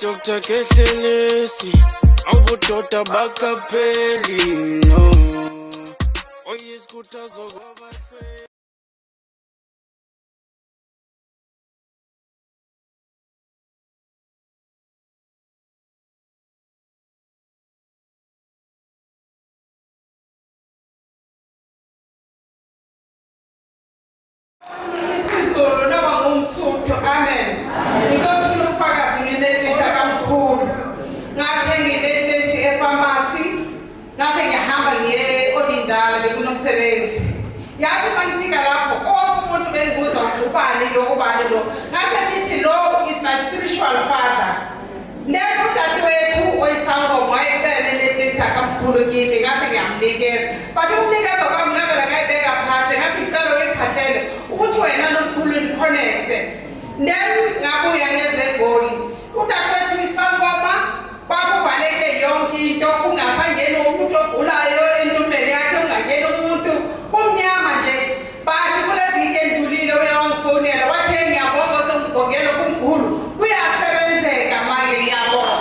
Dr. Khehlelezi, awubudoda bakapheli no. Oyisikhuthazo kwabahleli. Isizulu noma ngumsuthu, amen. Ngizothula ubufakazi ngenethiwekhi kaMkhulu. Ngathenga inethiwekhi epharmacy, ngase ngihamba ngiye Odindala bekunomsebenzi. Yathi mangifika lapho onke umuntu bengibuza ubani lo. Ngase ngithi lo is my spiritual father. Nene udadewethu oyisangoma wayecela inethiwekhi kaMkhulu kimi ngase ngiyamnikeza. But umnikeza kwami ngavela ngayibeka phansi ngathi ngicela uyiphahlele ukuthi wena noMkhulu niconnecte. Then ngabuya ngezegoli. Udadewethu isangoma kwakuvaleke yonke into ungafangeni umuntu ogulayo entombeni yakhe ungangeni umuntu kumnyama nje. But kule viki endlulile uyawangifonela wathi ngiyabonga ukuthi ungibongele kuMkhulu kuyasebenzeka manje ngiyabonga.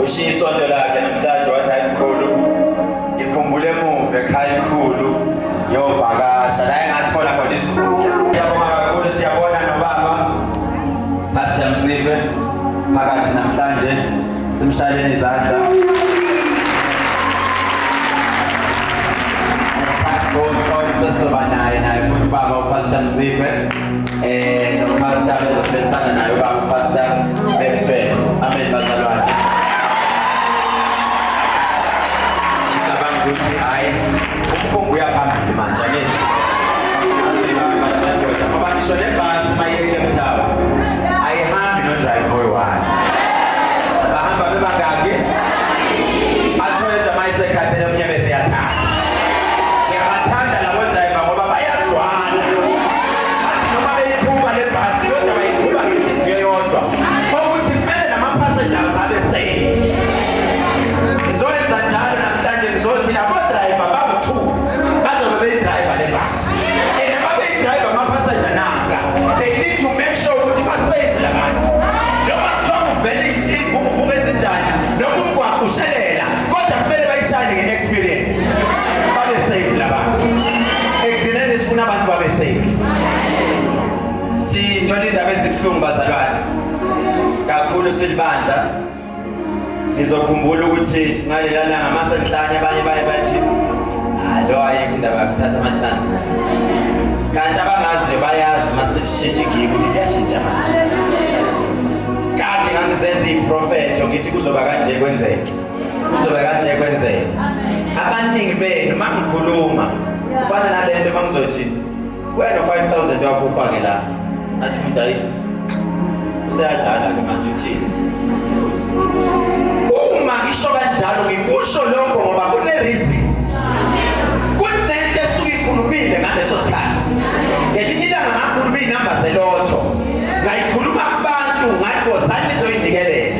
Ushiswa ndela ke namhlanje wathi hayi Mkhulu Sibambaleni izandla. Sesizoba naye futhi baba uPastor Mzibe noPastor bezosebenzisana naye baba uPastor Maxwell. Amen bazalwane. Ngicabanga ukuthi hayi umkhumbi uyaphambili manje angithi. Ngoba ngisho lebhasi mayeke eMthawa ayihambi no driver oyi-one. Bahamba bebangaki? Athoyedwa mayisekhathele omnyama esiyathatha. Sithole indaba ezibuhlungu bazalwane kakhulu silibandla ngizokhumbula ukuthi ngalela langa masenhlanye abanye baye bathi lo ayikho indaba yakuthatha ama chance kanti abangazi bayazi masishintshe ngiki ukuthi kuyashintsha manje kanti ngangizenza iprofeto ngithi kuzoba kanje kwenzeke abaningi benu mangikhuluma kufana nalento mangizothi wena 5,000 wakho ufake la athi mntayi useyadlala ke manje uthini uma ngisho kanjalo ngikusho lokho ngoba kune reason kunento esuke ikhulumile ngaleso sikhathi ngelinye ilanga ngakhuluma inamba zelotho ngayikhuluma kubantu ngathi wozani nizoyinikelela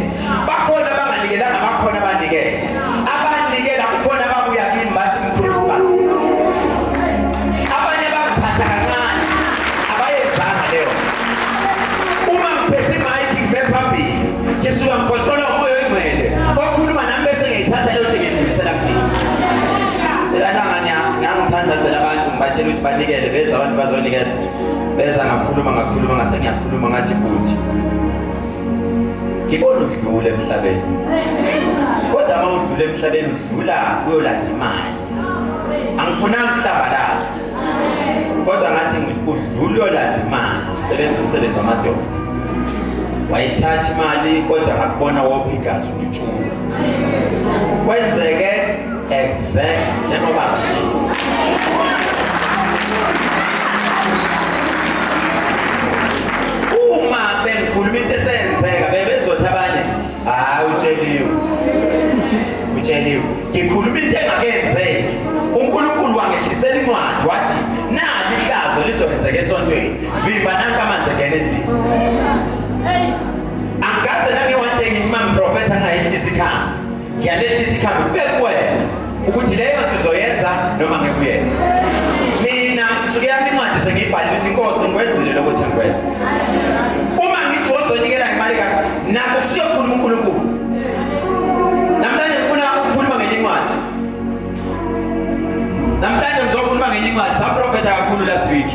bakhona abanganikelanga bakhona abanikela kukhona ababuya kimi bathi mkhulu sibani abanye baphatha kancane abayenzanga leyo uma ngiphethe imayiki ngibephambili ngisuka ngikontrola umoya oyingcwele okhuluma nami bese ngiyithatha leyo nto ngidlulisela kimi lana ngangithandazela abantu ngibatshela ukuthi banikele beza abantu bazonikela beza ngakhuluma ngase ngiyakhuluma ngathi buthi ngibona udlule emhlabeni kodwa uma udlule emhlabeni udlula uyolanda imali angifunanga ukuhlabalaza kodwa ngathi udlule uyolanda imali usebenza umsebenzi wamadoda wayithatha imali kodwa ngakubona wopha igazi uthula kwenzeke exact njengoba ngisho uma bengikhuluma into esenzeka bebezothi abanye utsheliwe ngikhuluma into engakenzeki uNkulunkulu wangehlisela incwadi wathi nali ihlazo lizokwenzeka esontweni vimba nanka amanzi engene endlini angaze nangiwante ngithi mangiprofetha ngayehlisa ikhambi ngiyalehlisa ikhambi bekuwena ukuthi leyo nto uzoyenza noma ngikuyenza mina ngisuke yami incwadi sengiyibhalile ukuthi inkosi ngikwenzile lokuthi ngikwenze uma ngithi wozonikela ngemali kakho nakho kusuyokhuluma uNkulunkulu namhlanje ngifuna ukukhuluma ngenye incwadi saprofeta kakhulu last week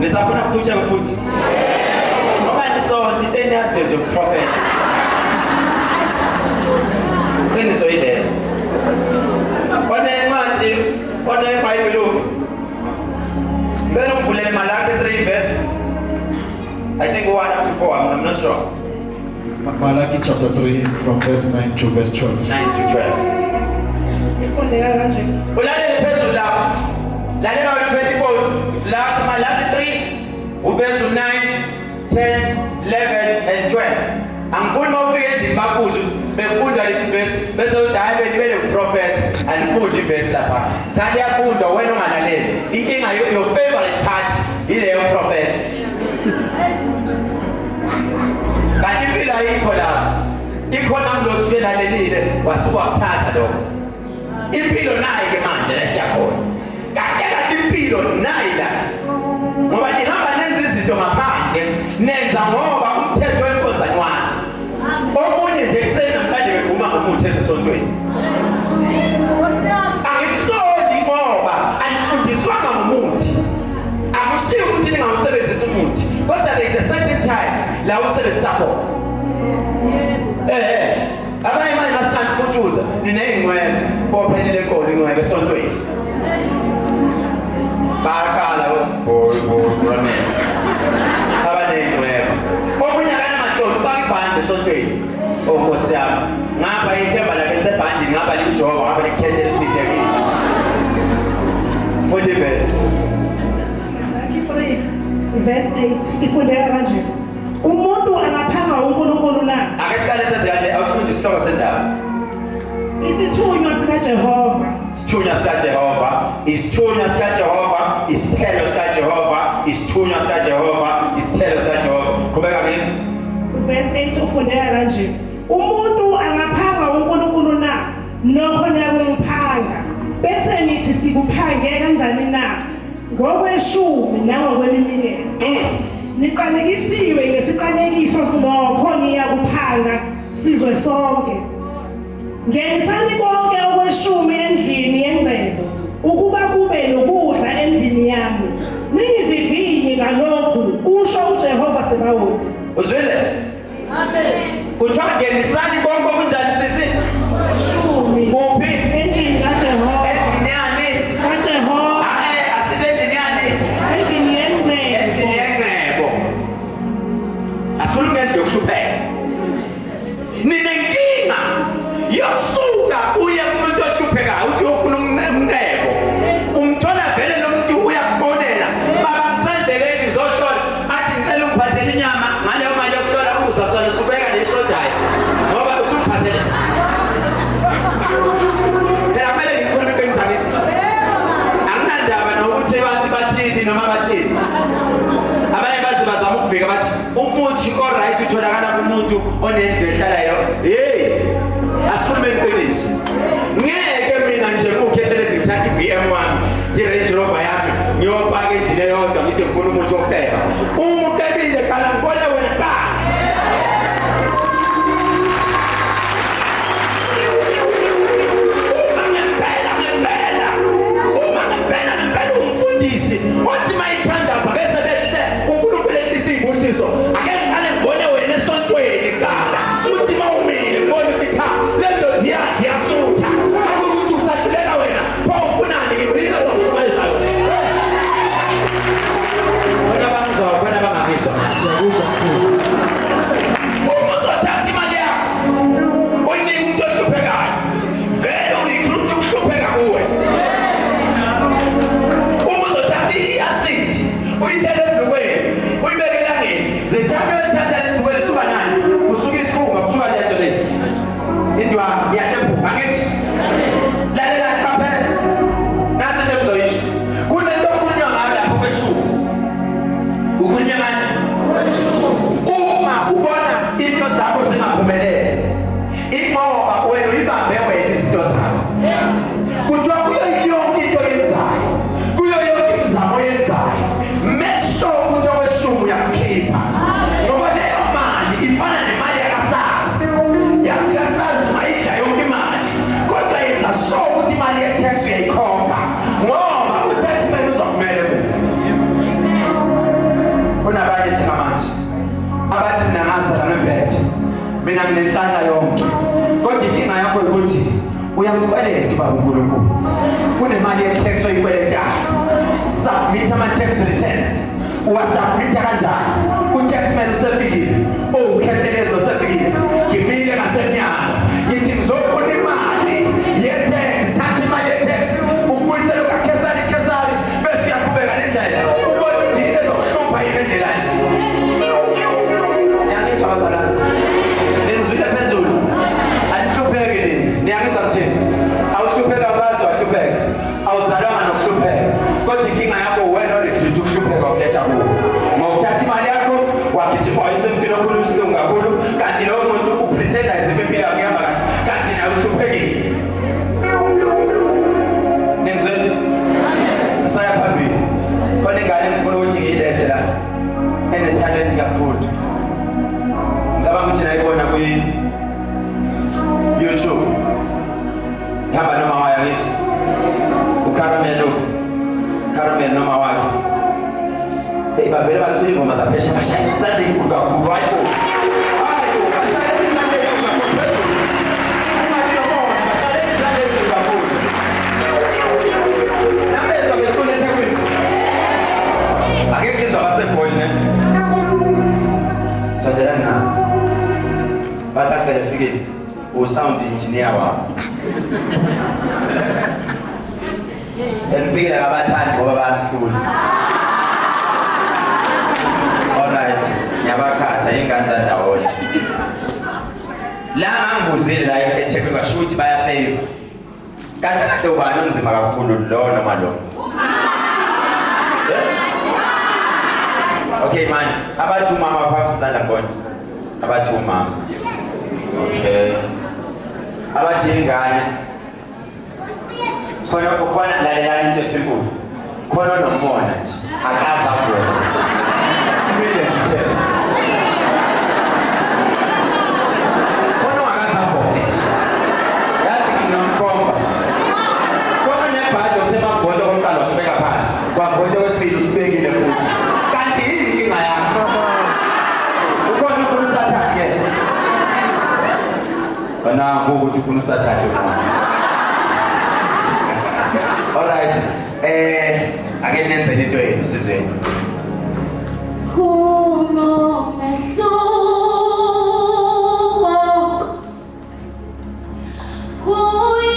nisafuna ukutsha futhi ngoba nisonto into enaziyo nje ukuprofeta kwenisoyile onencwadi oneBhayibheli ngicela uvulele Malaki 3 verse I think 1 up to 4 I'm not sure Malaki chapter 3 from verse 9 to verse 12 9 to 12 ulalele phezulu lapho lalela wena phethi phone lapho Malaki 3 verse 9 10 11 and 12 angifuni mawufike endini babuze befunda le verse bese uthi hayi benibele uprofet andifunda iverse lapha thanda yafunda wena ungalaleli inkinga your favorite part ile prophet kanti impilo ayikho lapha ikhona ngilosike lalelile wasuka wakuthatha lokho impilo nayi ke manje lesiyakhona kanti impilo nayi la ngoba nihamba nenza izinto ngaphandle nenza ngoba umthetho wenkonzani wazi omunye nje kusena manje beguma ngomuthi esesontweni angikusoli ngoba anifundiswanga ngomuthi akushiwo ukuthi ningawusebenzisa umuthi kodwa there is a certain time la usebenzisa khona uchuza nineyingwebe bophelele enkolo ingwebe esontweni bakala boy abaneyingwebe okunye kana mahloni bakibhande esontweni Nkosi yami ngapha ithemba lakhe lisebhandini ngapha lijoba ngapha likhehlele lidekile 40 verse verse 8 ifundeka kanje umuntu angaphanga uNkulunkulu na ake siqale senze kanje awufunda isihloko sendaba isithunywa sikaJehova isithunywa sikaJehova isithunywa sikaJehova isithelo sikaJehova isithunywa sikaJehova isithelo sikaJehova qhubeka ngizwe verse 8 ufundeka kanje umuntu angaphanga uNkulunkulu na nokho niyakumphanga bese nithi sikuphange kanjani na ngokweshumi nangokweminikelo niqalekisiwe ngesiqalekiso nokho niyakuphanga sizwe sonke ngenisani konke okweshumi endlini yengcebo ukuba kube nokudla endlini yami ningivivinye ngalokhu usho uJehova Sebawothi uzwile amen kuthiwa ngenisani konke okunjani sisi shumi kuphi endlini kaJehova endlini yani kaJehova asithi endlini yani endlini yengcebo asifuna ungenze ukuhlupheka ninenkinga yokusuka uye kumuntu ohluphekayo uthi ufuna umcebo umthola vele lo muntu uyakufonela baba ngisandlekeni ngizohlola athi ngicela ungiphathele inyama ngaleyo mali yokuhlola uzasala usubeka neshodayo ngoba usungiphathele phela kumele ngikhulume into engizakithi anginandaba nokuthi abantu bathini noma bathini abanye bazi bazama ukubheka bathi umuthi oright utholakala kumuntu onendlu ehlalayo hey asikhulume iqiniso ngeke mina nje ukhethelezi ngithatha iBM1 iRange Rover yami ngiyopaka endlini eyodwa ngithi ngifuna umuthi wokuceba umuntu ebile qala ngibona wena ba ngempela umfundisi othi mayithandaza bese behle uNkulunkulu ehlisa izibusiso ake ngale ngibone wena esontweni qala uthi mawumile ngibona ukuthi cha lento yasutha akukuthi usahlulela wena pho ufunani ngibika zomshumayezayo bona bangizwa bona bangakizwa siyakuzwa kakhulu uzothatha imali yakho oyinike umuntu ohluphekayo vele uyikhuluma ukuhlupheka kuwe uyithele ebhlukweni uyibeke elangeni le thambo elithatha ebhlukweni suka nani kusuka isikhumba kusuka lento le indwa yatembuka ngithi lalela qaphela nathi lezoyisho kunento okukhulunywa ngayo lapho kweshumi ukhulunywa ngani uma ubona into zakho zingaphumeleli ingoba wena uyibambe wena izinto zakho kuthiwa kuyo yonke into yenzayo kuyo yonke imizamo yenzayo make sure ukuthi okweshumi uyakhipha ngoba leyo mali ifana nemali yakaSARS yazi kaSARS mayidla yonke imali kodwa yenza sure ukuthi imali ye-tax uyayikhokha ngoba u-taxman uzokumele kufa kunabanye njengamanje abathi mina ngazala ngemphethe mina nginenhlanga yonke kodwa inkinga yakho ukuthi uyamkweleta ubaba uNkulunkulu kunemali ye-tax oyikweletayo submit ama-tax returns uwasubmitha kanjani u-taxman usefikile Khehlelezi usefikile ngimile ngasemnyango ngithi ngizofuna imali ye-tax thatha imali ye-tax ubuyisele ukaKhesari bese uyaqhubeka nendlela ubona ukuthi yini ezokuhlupha yini endlelani niyangizwa bazalwane nizwile phezulu anihlupheki nini niyangizwa kuthini awuhlupheka bazi wahlupheka awuzalwanga nokuhlupheka kodwa inkinga yakho wena orekhlitha ukuhlupheka ukuletha kuwo ngokuthatha imali yakho wagijima wayisemphilo okhulu usilungu kakhulu kanti lowo muntu upretenda izinto empilo yakho ihamba kahle kanti nawe uhluphekile ningizwele sisaya phambili khona ingane ngifuna ukuthi ngiyilethe la enetalenti kakhulu ngicabanga ukuthi nayibona YouTube ihamba noma wayo ngithi Caramel noma wakhe bavele bakhuluma ingoma zaphesha bashaya isandla enkulu kakhulu hayi bo bashaya isandla enkulu kakhulu phezulu imali yobona engineer wabo. Elipikile ngabathandi ngoba bamhlula. Alright, ngiyabakhatha ingane zandawonye. La ngangibuzile la eThekwini ngasho ukuthi bayafavor. Kahle ubani onzima kakhulu lo noma lo. Okay man, abathi umama phambi sisanda khona. Abathi umama. Okay. Abathi ingane. Khona lalela into esinkulu. Khona nomona nje. Akaza bona. Kumele ngithe. Khona akaza bona nje. Yazi ngiyamkhomba. Khona nebhadi othema bhodo komntana wasibeka phansi. Kwabhodo wesibili usibekile futhi. Kanti yini inkinga yakho? Ukhona ufuna usathane ke? Bana ukuthi ufuna usathane mama. Alright. Ake nenze into yenu sizweni. Kuno mehluko kuyezwakala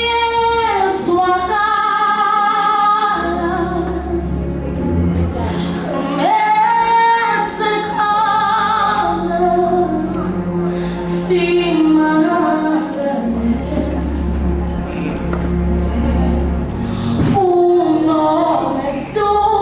mesekhala simahalaje kuno mehluko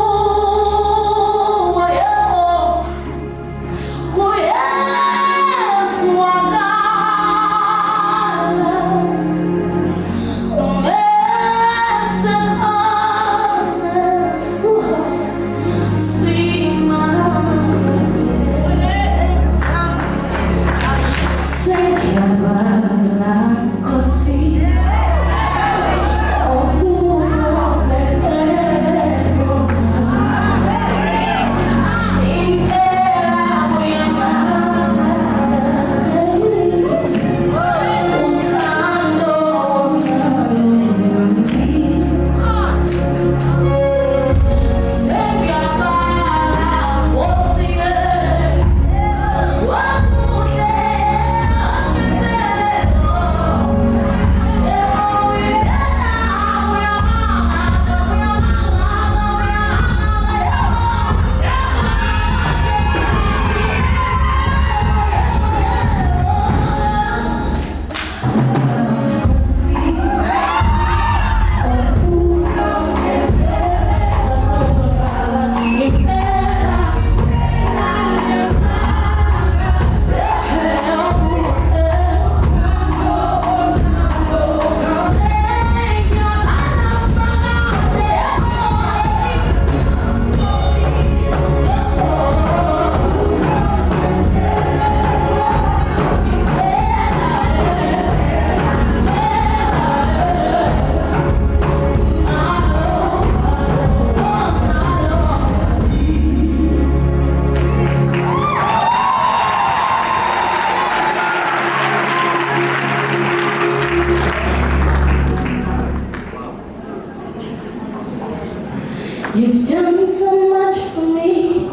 You've done so much for me,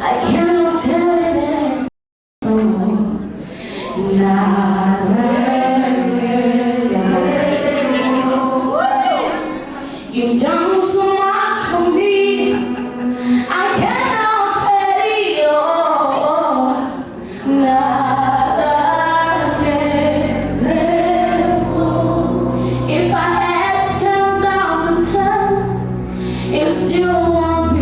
I cannot tell it anymore. You've done so much for me, I cannot tell it all. If I had 10,000 times, it still won't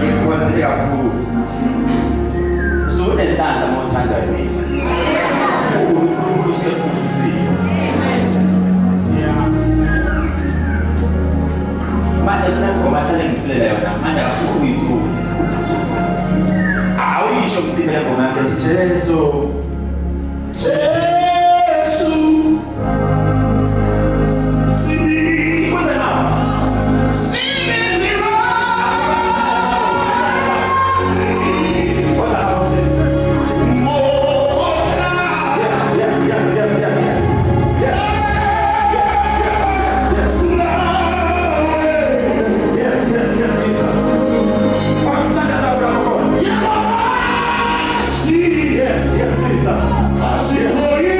Inkonzo kakhulu. Usunenhlanhla mothanda nini. uNkulunkulu usebusisile. Manje ngoma hlale ngiphilela yona manje afuna ukuyithula. Awuyisho mthini le ngoma yakhe Jesu. Yes, Jesus.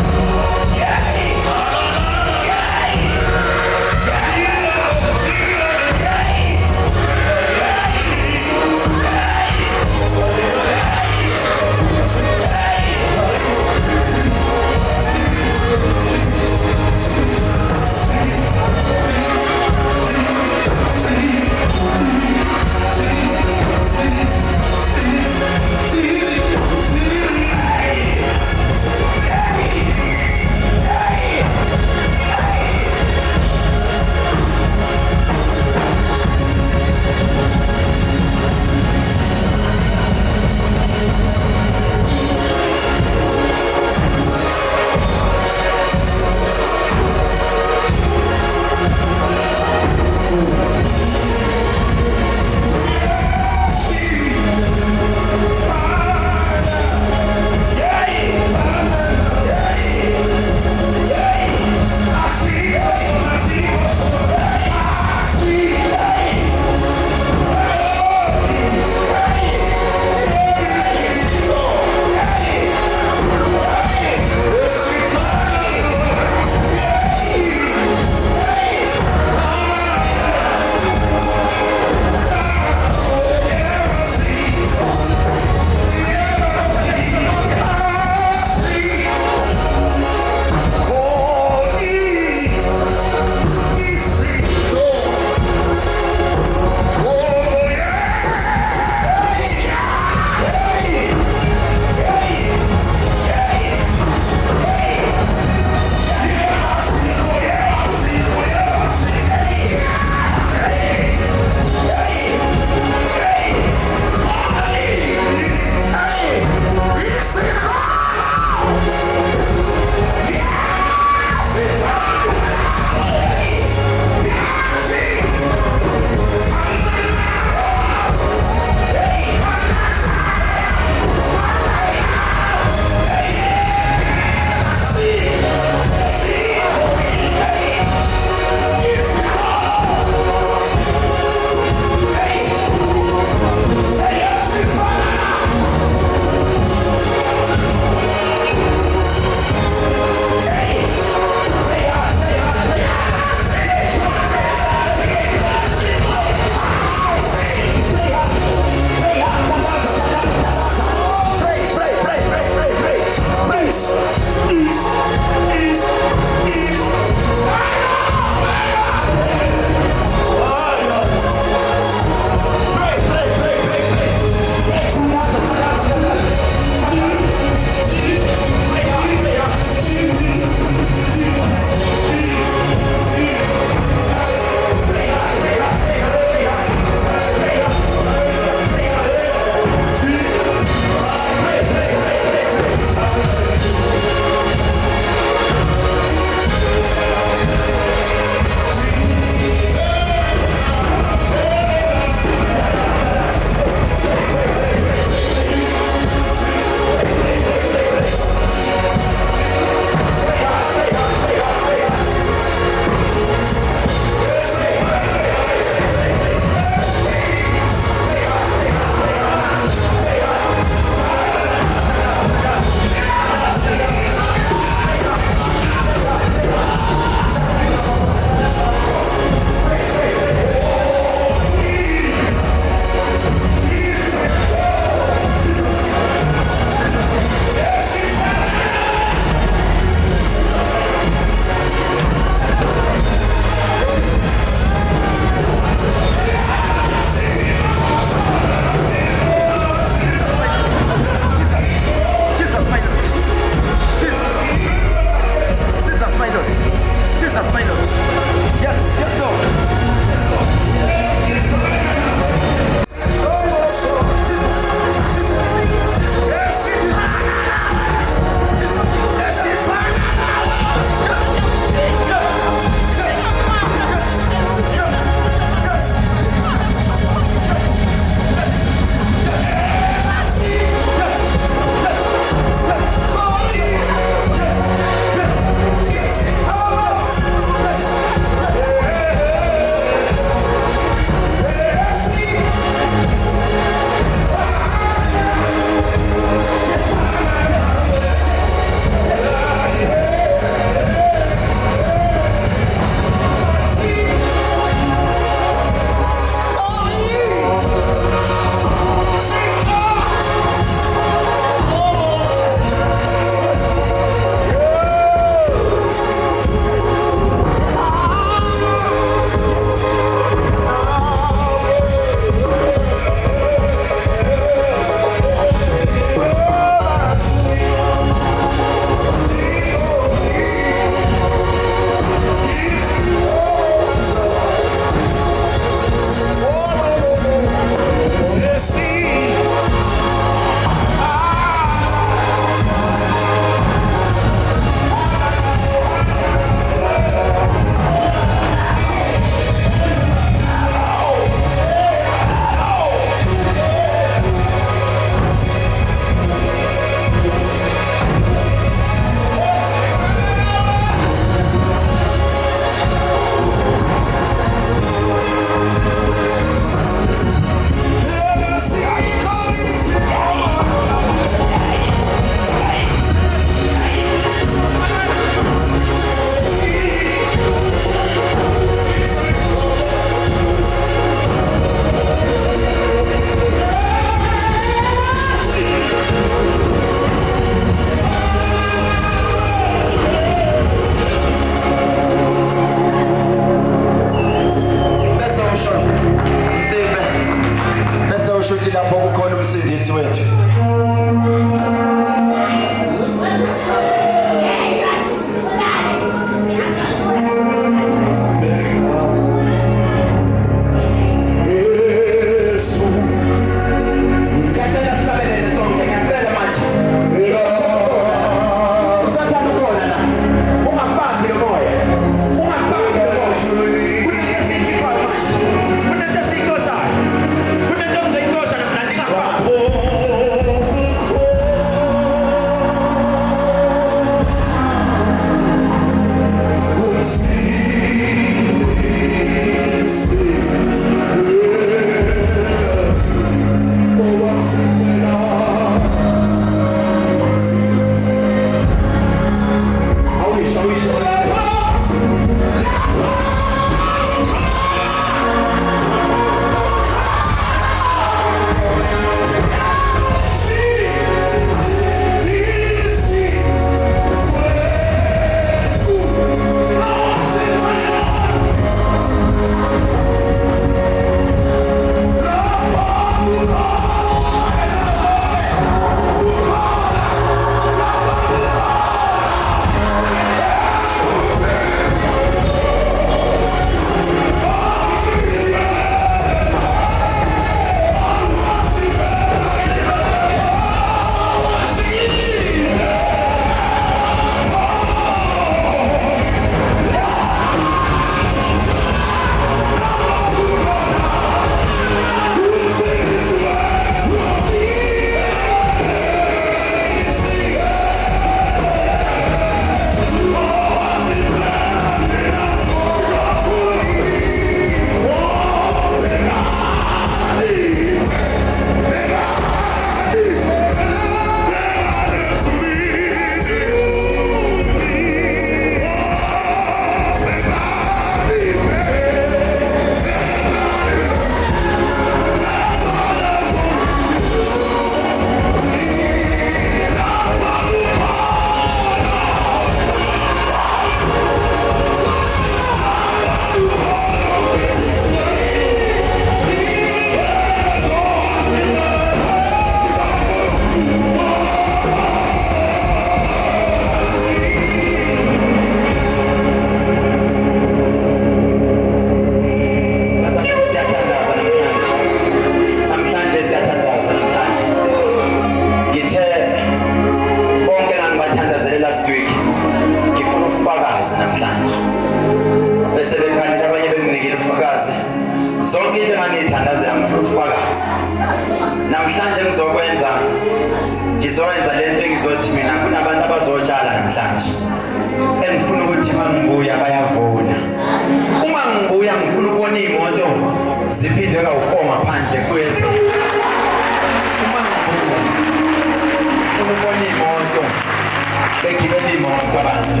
sigibele imoto abantu.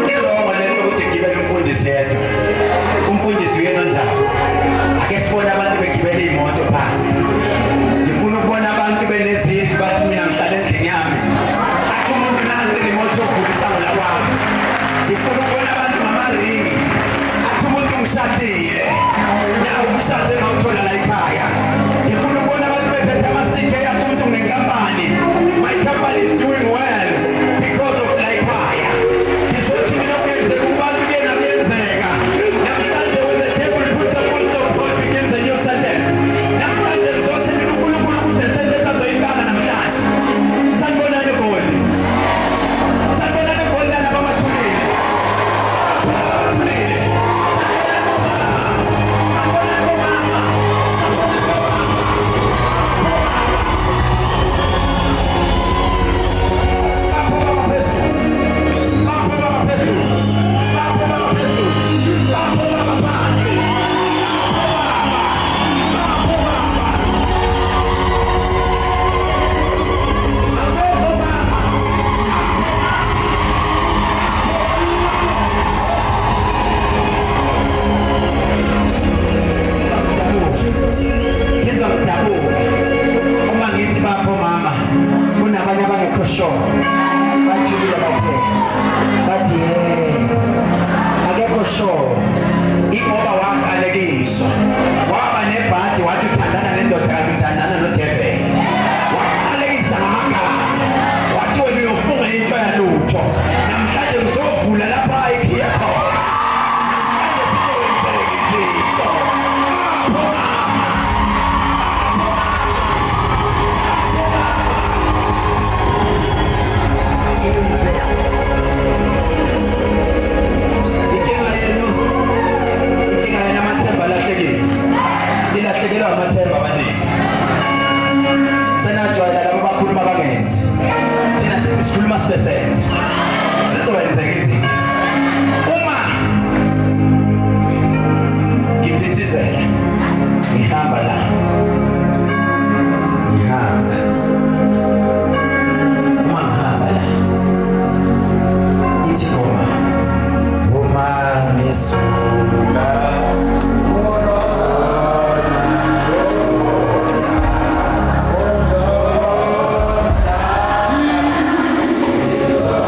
Irongo lento ukuthi gibele umfundisi yedwa. Umfundisi uyena njalo. Ake sibone abantu begibele imoto phandle. Ngifuna ukubona abantu benezindlu bathi mina ngihlala endlini yami. Athi umuntu nansi imoto yokuvulisa ngolawami. Ngifuna ukubona abantu ngamaringi. Athi umuntu ngishadile. Nawe umshado engawuthola la ekhaya. Ngifuna ukubona abantu bephethe amasike yathi umuntu ngenkampani. My company is doing well because of la ekhaya. Ngizothi mina kuyenzeka kubantu kuyena kuyenzeka. Namhlanje when the table puts a full stop, God begins a new sentence. Namhlanje ngizothi mina uNkulunkulu ukuthi sentence azoyibanga namhlanje. Sanibonani Goli. Sanibonani Goli laba amathulile. Amathulile. Ngizomdabuka uma ngithi bapho mama kunabanye abangekho sure bathulile bathi akekho sure ingoba waqalekiswa waba nebhadi wathi uthandana nendoda kanti uthandana noDebe waqalekisa ngamagama wathi wena uyofunga into yalutho namhlanje ngizovula lapha ikhiya khona ilahlekelwa amathemba amaningi senajwayela labo bakhuluma bangenzi thina sikhuluma sibesenza sizokwenzeka izinto uma ngiphithizela ngihamba la uma ngihamba la ithi ngoma uma ngisuka So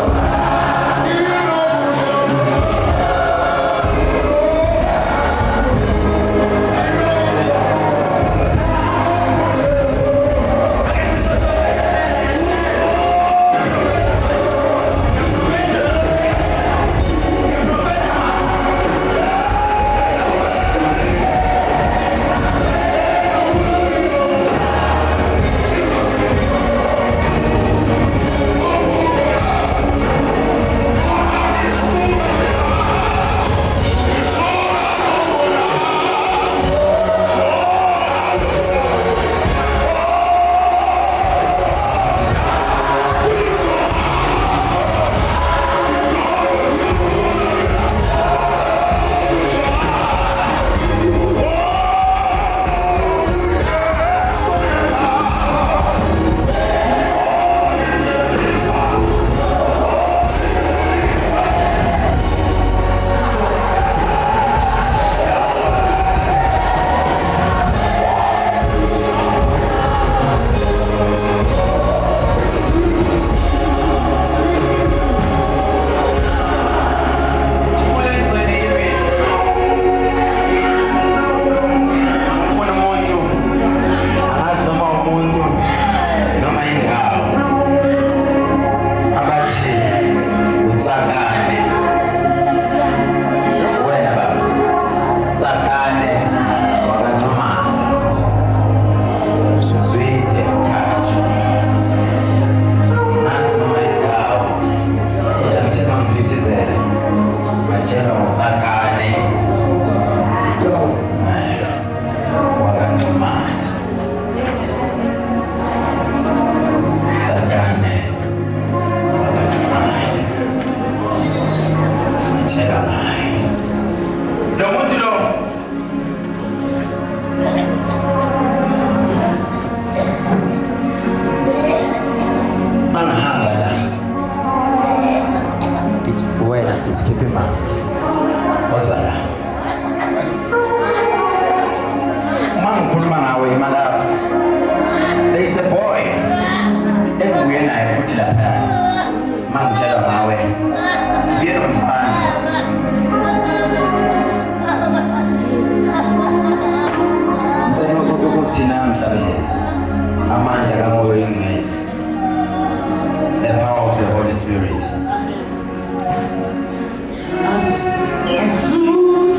Khipha imask. Wazala. Mangikhuluma nawe imalapha. There is a boy. Enguye naye futhi lapha. Mangitshela ngawe. Yena umfana. Ngicela ukuthi namhlanje amandla kaMoya Oyingcwele. The power of the Holy Spirit. As soon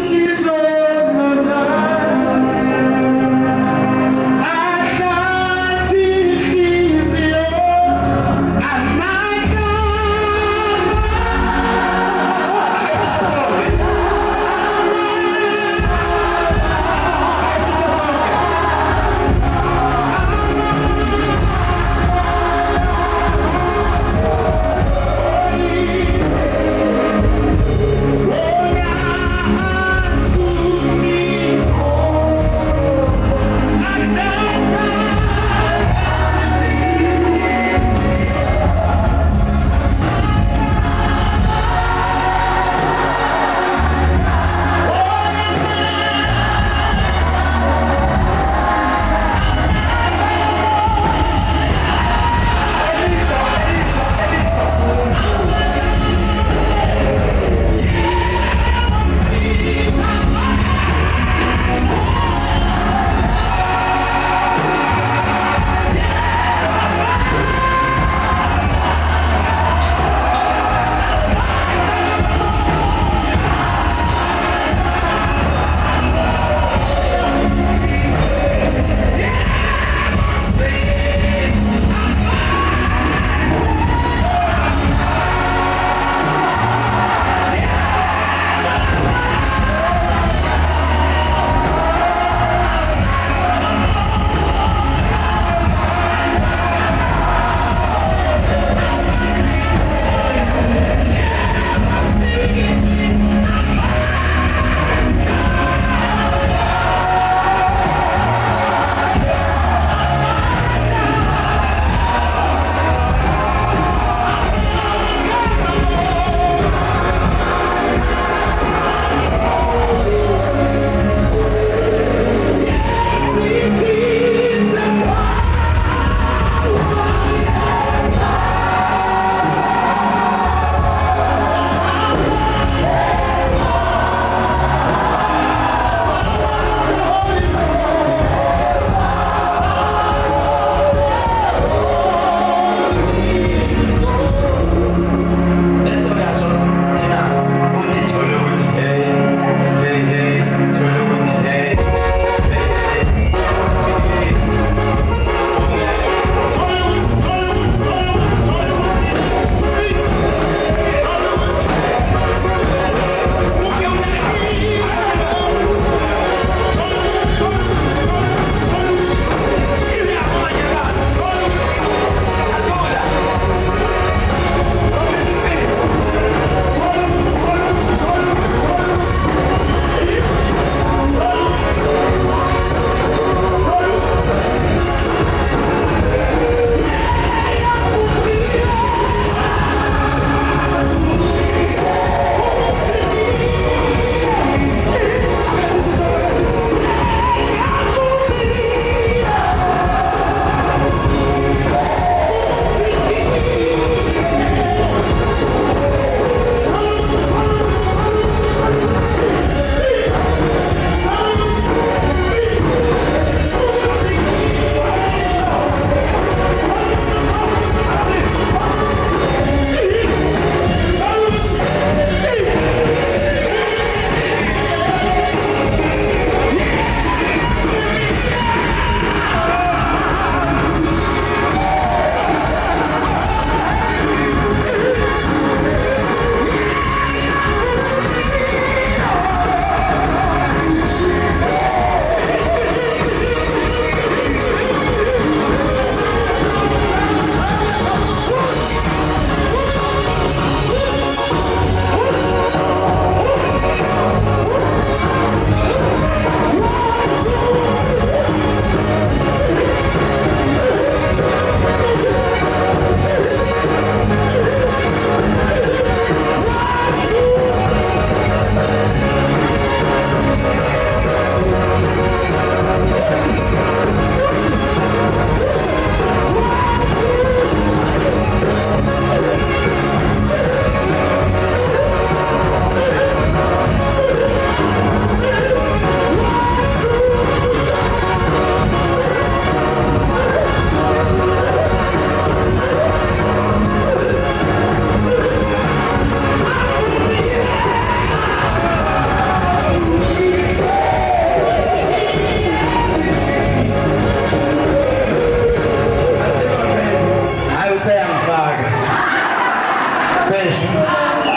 Besho.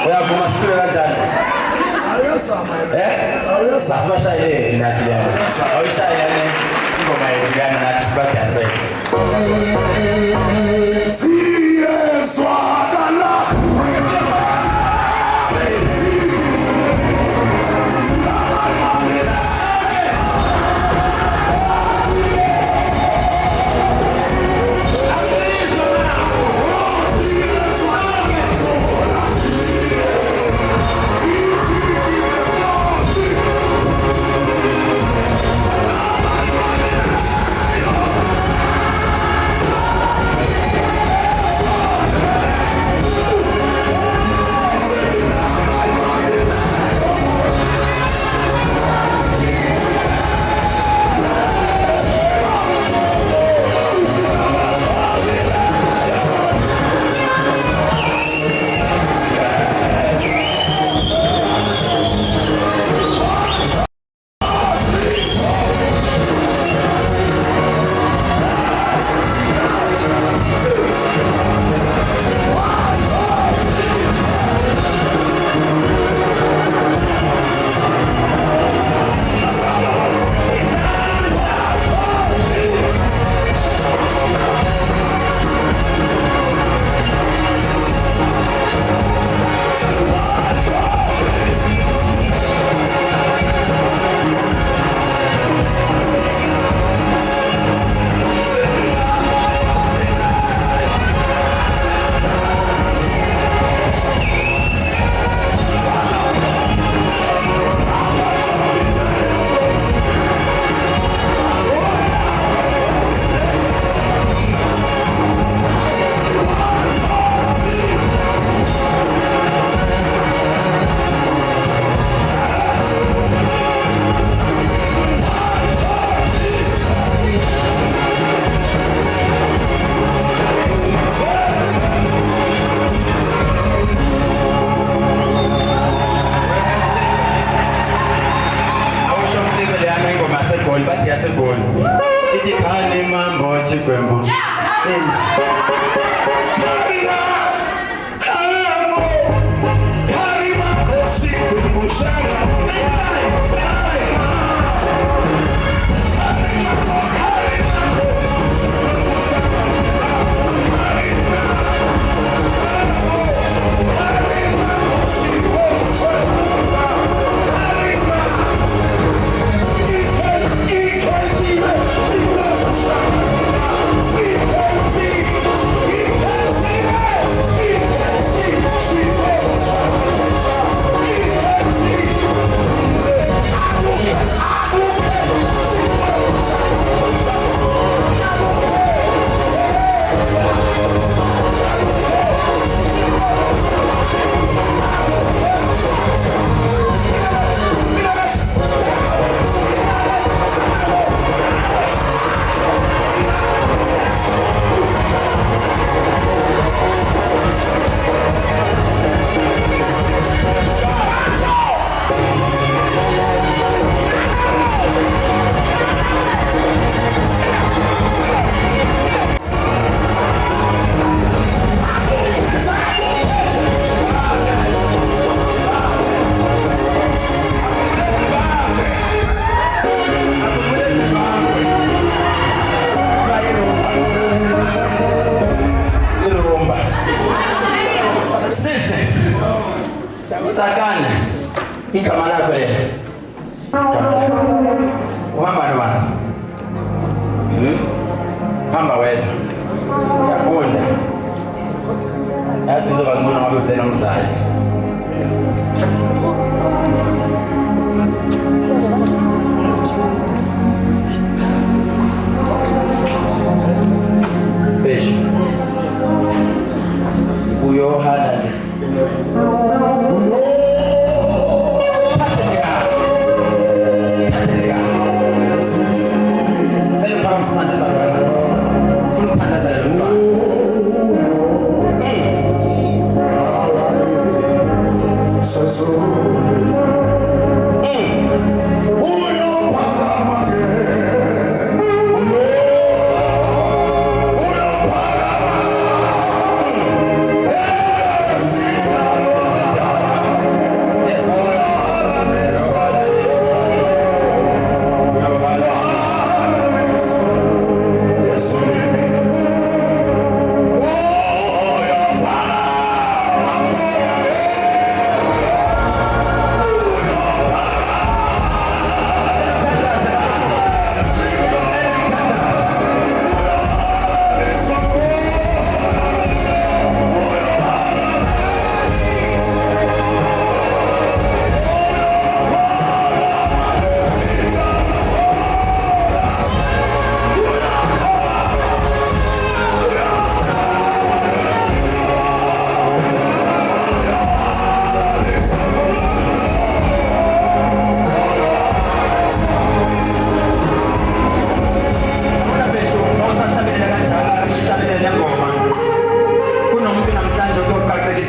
Uyavuma sikule kanjani? Basibashaye thina thina. Awushaye ingoma yethu kana nathi sibadansele. Igama lakho lelo. Igama lakho. Uhamba nobani? Hamba wedwa. Uyafunda. Yazi uzoba ngcono ngoba usenomzali. Beijo. Uyohana. See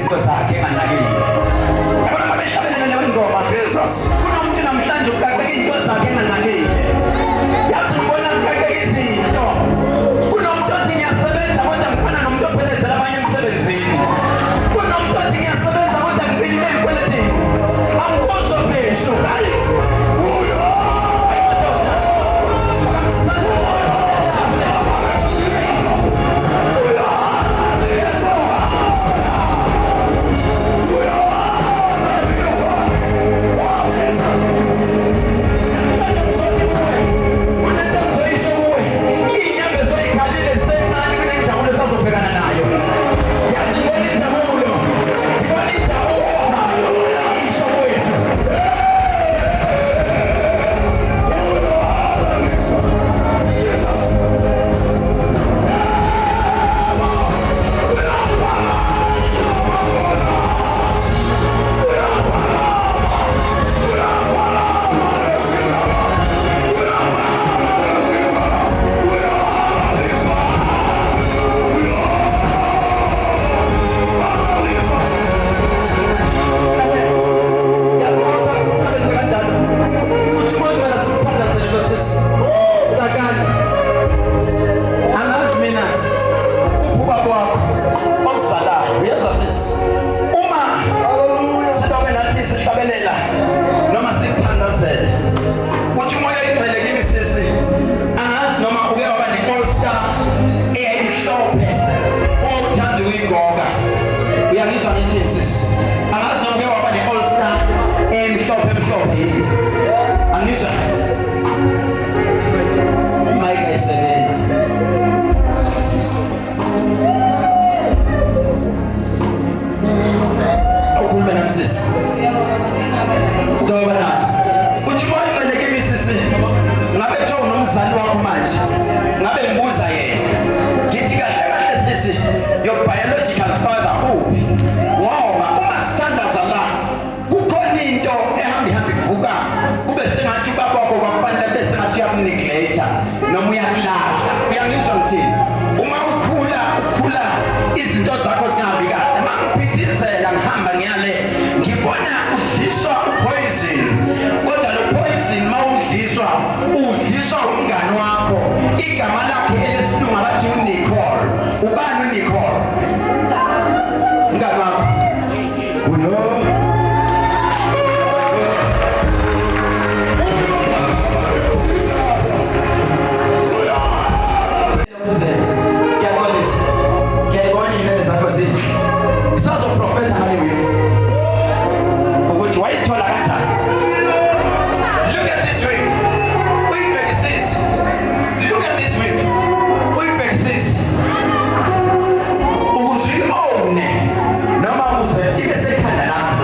izinto zakhe enganakile. Yabona babeshabelele leyo ngoma Jesus. Kunomuntu namhlanje ukaqeka izinto zakhe enganakile. Yazi ngibona ukaqeka izinto. Kunomuntu othi ngiyasebenza kodwa ngifana nomuntu ophelezela abanye emsebenzini. Kunomuntu othi ngiyasebenza kodwa ngicine ey'kweletini. Angikuzwa besho. Hayi. Noma uze ibe sekhanda lakho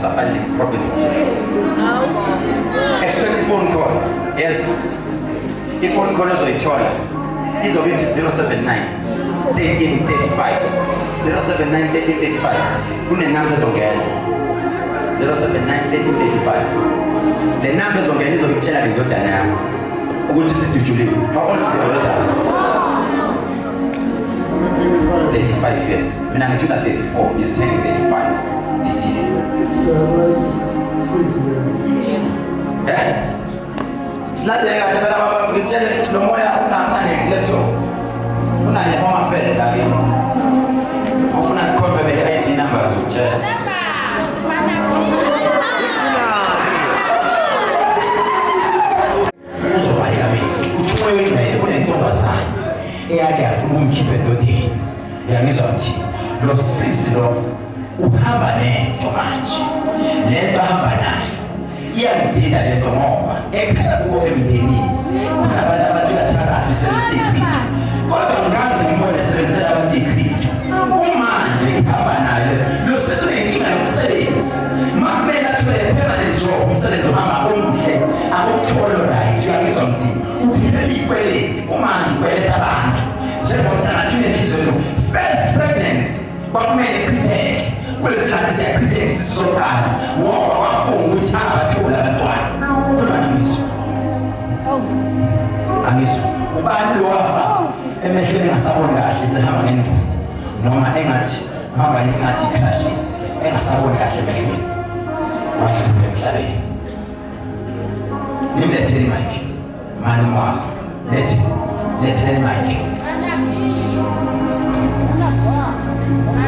asafanele profitable. Expect phone call. Yes. Phone call ozoyithola izobithi 079 1335 079 1335 kunenamba ezongena 079 1335 le namba ezongena izokutshela le ndodana yakho ukuthi sidujuliwe. How old is your daughter? 35 years. Mina ngithi 34 is turning 35 this year. Silade kahle phela baba ngitshele lo moya unamane laptop. Unane home affairs la kimi. Ufuna confirm the ID number to check. Uzobaleka mina. Uthume wena kunentombazane eyake afuna umkhipha endodeni. Uyangizwa mthi lo sisi lo uhamba nento manje. Lento ahamba nayo iyangidina lento ngoba ekhaya kubo emndenini kunabantu abathi bathakathi sebesiphithi kodwa ngaze ngibone sebenzela abantu ikhristo kumanje ihamba nayo lo sisi unenkinga yokusebenza makumele athole permanent job umsebenzi ohamba omuhle awuthola right. Uyangizwa mthi uphilela ikweleti kumanje ukweleta abantu njengoba nathi unenhliziyo first pregnancy kwakumele ikhitheke kwesikhathi siyakhitheka sisizoqala ngoba wafunga ukuthi angabathola abantwana khona namisho angisho ubani lo wafa emehlweni engasaboni kahle sehamba ngendlela noma engathi uhamba ngathi crashes engasaboni kahle emehlweni wadlula emhlabeni. Nimletheni mike mani wakho letheni mike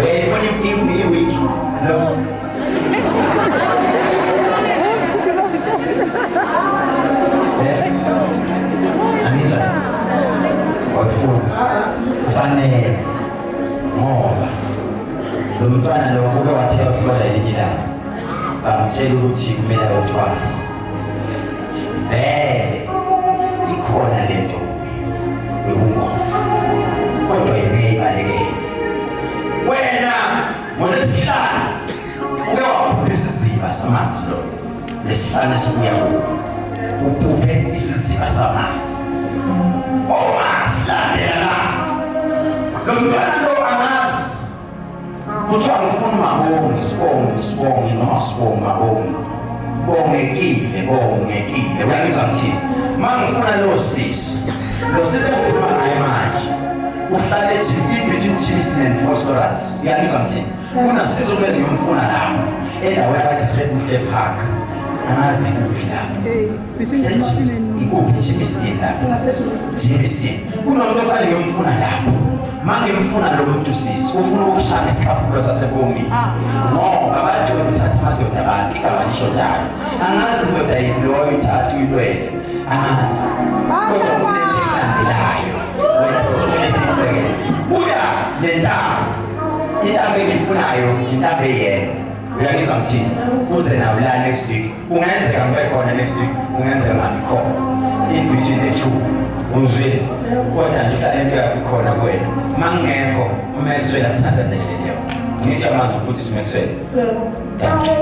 wait for him give me a week. No. Anisa. Kufanele ngoba lo mntwana lo uke wathi uyahlola elinye bamtshela ukuthi kumele awuthwase vele ikhona lento yokungoma kodwa yena ibalekele wena ngolesihlanu uke waphupha isiziba samanzi lo lesihlanu esibuya uphuphe isiziba samanzi omasilandela lo mntwana lo angazi kuthiwa ngifuna mabonge sibonge noma sibonge mabonge bongekile uyangizwa mthini mangifuna lo sisi engikhuluma naye manje uhlale ethi in between cheese and phosphorus. Uyangizwa mthini kunasizo kumele ngiyomfuna lapho endaweni abathi sebuhle park angazi kuphi lapho ikuphi Jimistin lapho Jimistin kunomuntu ofane ngiyomfuna lapho mangimfuna lo muntu sisi ufuna ukushaya isikhafulo sasebomini ngoba bathi uthatha amadoda abantu igama lisho njalo angazi indoda yiloyo ithatha uyilwele angazi kodwa kunenhlanzilayo wena sizomele sibheke buya le ntaba intaba engifunayo intaba eyena. Uyangizwa mthini uze nawe la next week kungenzeka ngibe khona next week kungenzeka ngabi khona in between the two uzwile kodwa ngihlala into yakho khona kuwena mangekho umeswela mthandazelele ngithi amazi ukuthi simeswela. Thank you.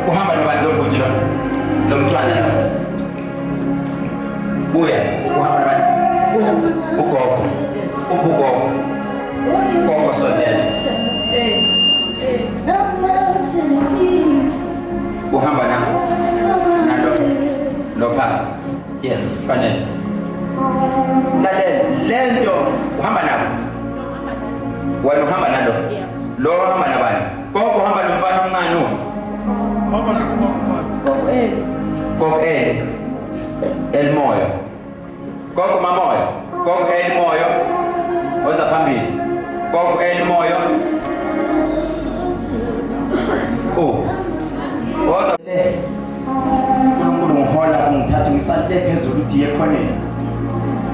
Uhamba nobantu lokujila lo mntwana buya uhamba nobantu ugogo gogo sondela uhamba nalo lo phansi. Yes fanele lalela lento uhamba nabo wena uhamba nalo lo uhamba nabani gogo uhamba nomfana omncane gogo elmoyo gogo mamoyo gogo elmoyo oza phambili gogo elmoyo oza le uNkulunkulu ngihola ungithatha ngisale phezulu uthi ekhoneni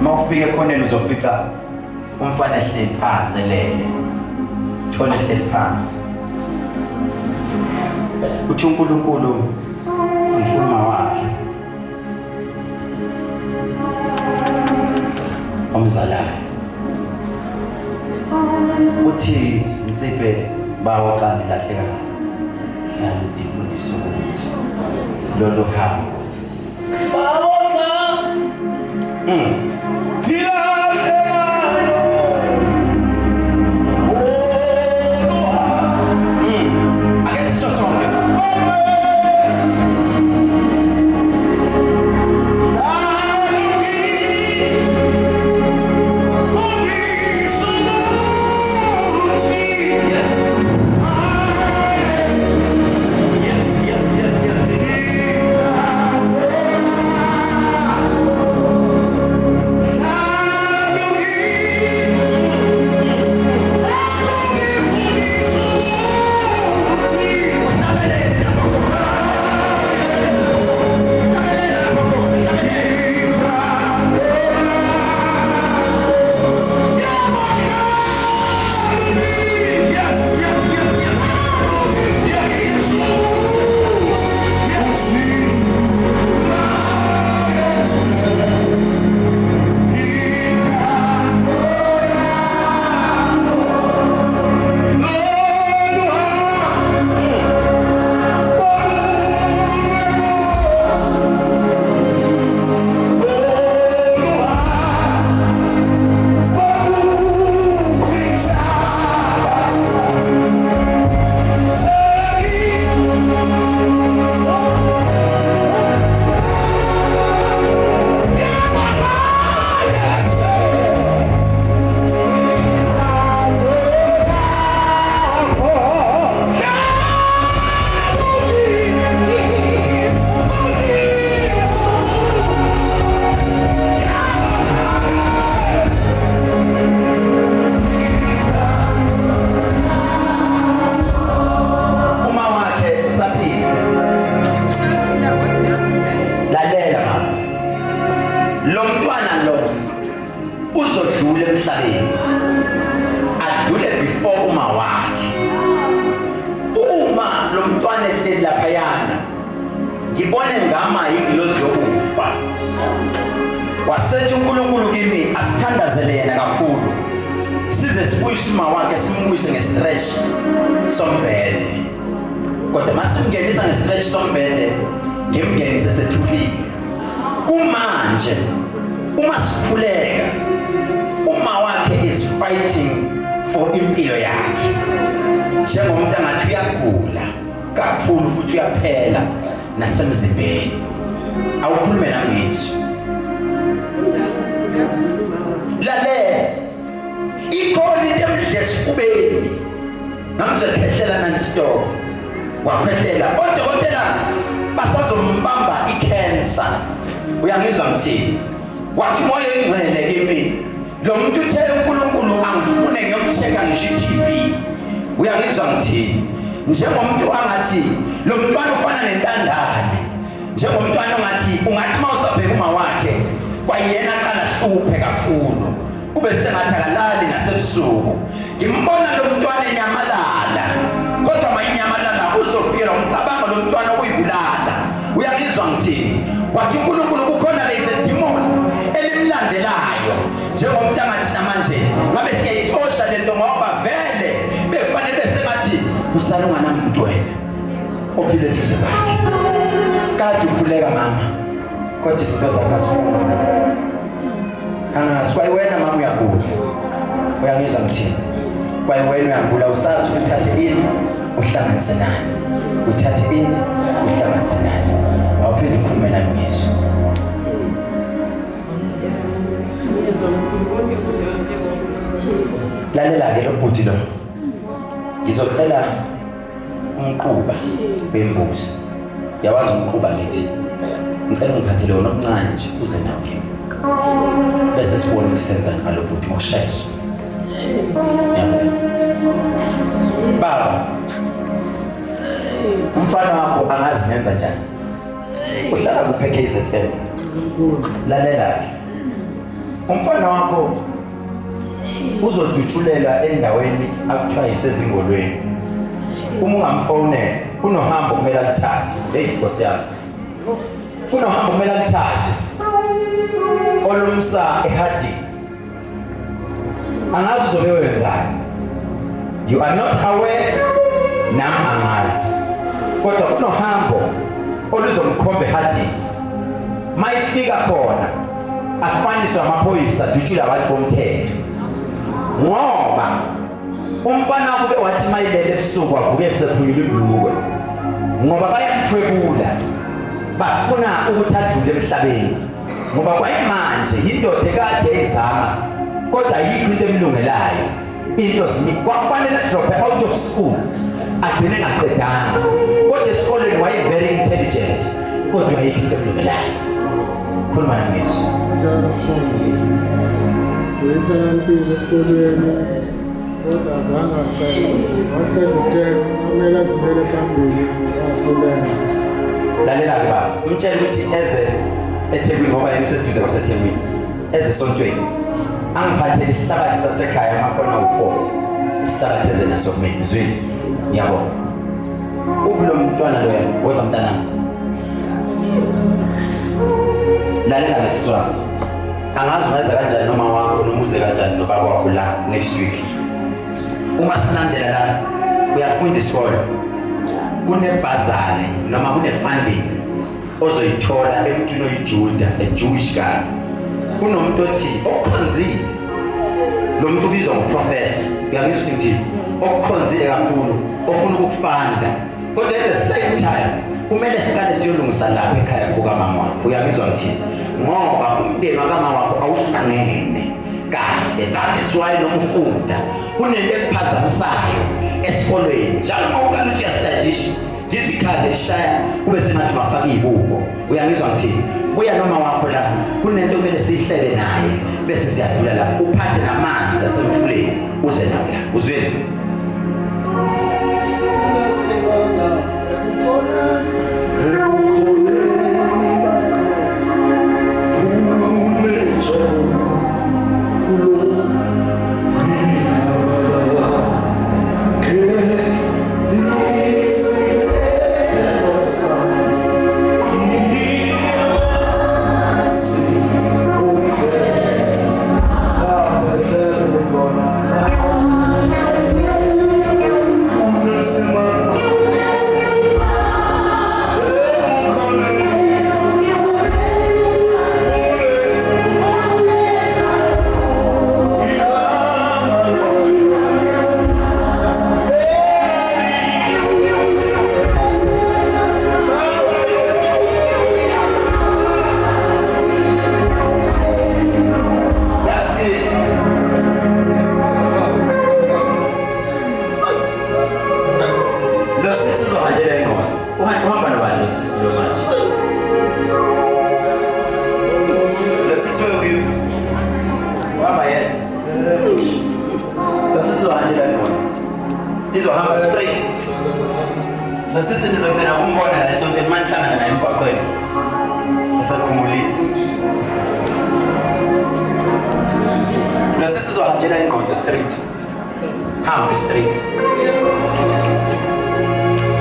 mawufika ekhoneni uzofica umfana ehleli phansi lele thole ehleli phansi uthi uNkulunkulu ngifuna wakhe omzalayo uthi Nsiphe bawo xa nilahleka hlala ndifundisa ukuthi lolu hambo bawo xa wasethi uNkulunkulu kimi asithandazele yena kakhulu size sibuyise uma wakhe simbuyise nge-stretch sombhede kodwa masimngenisa nge-stretch sombhede ngimngenise sethulile kumanje uma sikhuleka uma wakhe is fighting for impilo yakhe njengomuntu angathi uyagula kakhulu futhi uyaphela nasemzimbeni awukhulume nangizwi lale ikhona into emdle esifubeni ngamze khehlela non-stop wakhehlela odokotela basazombamba i-cancer uyangizwa ngithini wathi moya engcwele kimi lo muntu uthe uNkulunkulu angifune ngiyomcheka ngisho i-TB uyangizwa ngithini njengomuntu angathi lo mntwana ufana nentandane njengomntwana ongathi ungathi mawusabheka uma wakhe kwayena qala hluphe kakhulu kube sengathi akalali nasebusuku ngimbona lo mntwana enyamalala kodwa mayinyamalala uzofika umcabango lo mntwana uyibulala uyangizwa ngithini wathi uNkulunkulu kukhona lezi demon elimlandelayo njengomuntu angathi namanje ngabe siyayixosha lento ngoba vele befanele sengathi usalunga namuntu wena ophile duze kwakhe kade ukhuleka mama kodwa izinto zakho azifuna angazi kwayiwena mama uyagula uyangizwa ngithini kwayiwena uyagula usazi uthathe ini uhlanganise nani uthathe ini uhlanganise nani awuphinde ukhulume nami ngizwe lalela-ke lo bhuti lo ngizocela umquba wembuzi yawazi umquba ngithi ngicela ungiphathele wona omncane nje uze nawo kimi bese sibone ukuthi senzani ngalo bhuti ngokushesha baba umfana wakho angazingenza njani uhlala kuphe KZN lalela-ke umfana wakho uzodutshulela endaweni akuthiwa yisezingolweni uma ungamfonela kunohambo kumele alithathe hey Nkosi yami kunohambo kumele alithathe olumsa eHadi angazi uzobe wenzani. You are not aware, nami angazi. Kodwa kunohambo oluzomkhombe hadi. Mayifika khona afaniswe amaphoyisa dutshula abantu bomthetho. Ngoba umfana kube wathi mayilele ebusuku avuke ebusephunyula ibhlukwe. Ngoba bayamthwebula. Bafuna ukuthi adlule emhlabeni. Ngoba kwayimanje indoda ekade izama kodwa yikho into emlungelayo. Into kwakufanele drop out of school agcine ngaqedanga. Kodwa esikoleni waye very intelligent kodwa yikho into emlungelayo. Khuluma nami ngizwe. Impilo esikoleni kodwa azange acele wasekuthe kumele adlulele phambili ahlulele. Lalela-ke baba, umtshela ukuthi eze eThekwini ngoba yena useduze kwaseThekwini. Eze esontweni angiphathele isihlabathi sasekhaya amakhona u4 isihlabathi eze naso kumina izwini. Ngiyabona ubulo mntwana loya woza mntana. Lalela-ke siswa, angazi ungenza kanjani noma wakho noma uze kanjani nobaba wakho la next week. Uma sinandela la uyafunda isikole kunebhazane noma kunefunding ozoyithola emntwini oyiJuda eJewish guy. Kunomuntu othi okukhonzile lo muntu ubizwa ngoprofessor. Uyangizwa ukuthi ngithini? Okukhonzile kakhulu ofuna ukufunda kodwa at the same time kumele siqale siyolungisa lapha ekhaya kukamama wakho. Uyangizwa ngithini? Ngoba umndeni wakamama wakho awuhlangene kahle. That is why noma ufunda kunento ekuphazamisayo esikolweni. Njalo uma ukala uthi uyastadisha izikhali eshaya kube sengathi bafaka izibuko. Uyangizwa ngithini? Buya noma wakho la kunento kumele sihlele naye bese siyadlula la uphathe namanzi asemfuleni uze nawo la. Uzwile? Nasisi nizokutana kumbona la esontweni manhlangana naye emgwaqweni. Esakhumulile. Nasisi uzohanjela ingqondo straight. Hambe straight.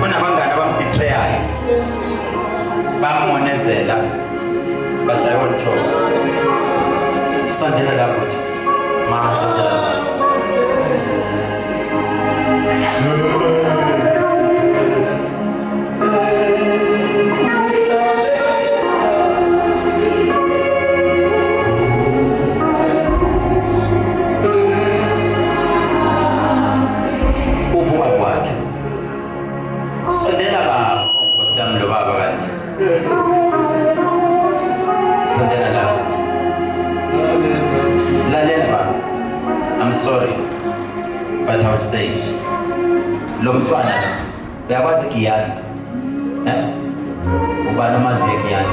Kunabangani abambetrayayo. Bamonezela. But I won't talk. Sondela lapho. Sondela lapho. I'm sorry, but I would say it. Lomtwana, uyakwazi Giyani? Ubani omazi Giyani?